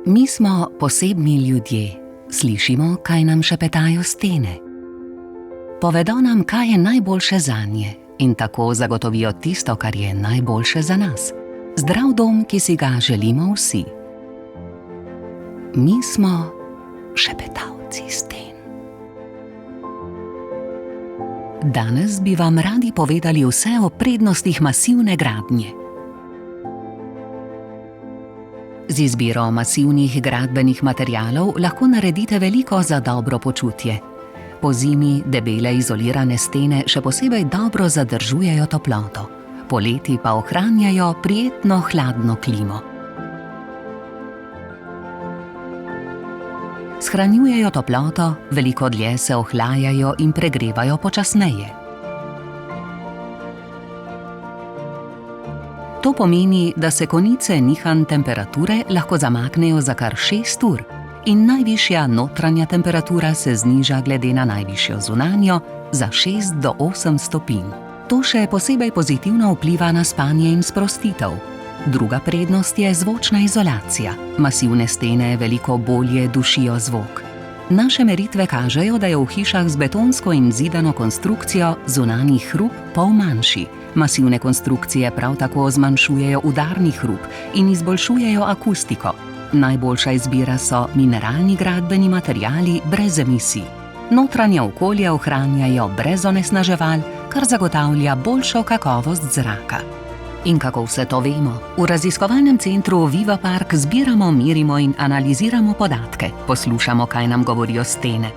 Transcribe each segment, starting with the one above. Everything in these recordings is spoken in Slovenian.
Mi smo posebni ljudje, slišimo, kaj nam šepetajo stene. Povedo nam, kaj je najboljše zanje in tako zagotovijo tisto, kar je najboljše za nas. Zdrav dom, ki si ga želimo vsi. Mi smo šepetalci sten. Danes bi vam radi povedali vse o prednostih masivne gradnje. Z izbiro masivnih gradbenih materialov lahko naredite veliko za dobro počutje. Pozimi debele izolirane stene še posebej dobro zadržujejo toploto, poleti pa ohranjajo prijetno hladno klimo. Shranjujejo toploto, veliko dlje se ohlajajo in pregrevajo počasneje. To pomeni, da se konice nihanj temperature lahko zamaknejo za kar 6 ur in najvišja notranja temperatura se zniža glede na najvišjo zunanjo za 6 do 8 stopinj. To še posebej pozitivno vpliva na spanje in sprostitev. Druga prednost je zvočna izolacija. Masivne stene veliko bolje dušijo zvok. Naše meritve kažejo, da je v hišah z betonsko in zidano konstrukcijo zunanji hrup pol manjši. Masivne konstrukcije prav tako zmanjšujejo udarni hrup in izboljšujejo akustiko. Najboljša izbira so mineralni gradbeni materiali brez emisij. Notranje okolje ohranjajo brez onesnaževal, kar zagotavlja boljšo kakovost zraka. In kako vse to vemo? V raziskovalnem centru Viva Park zbiramo, merimo in analiziramo podatke. Poslušamo, kaj nam govorijo stene.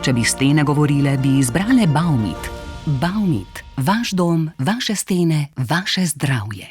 Če bi stene govorile, bi izbrale Baumit. Baumit. Vaš dom, vaše stene, vaše zdravje.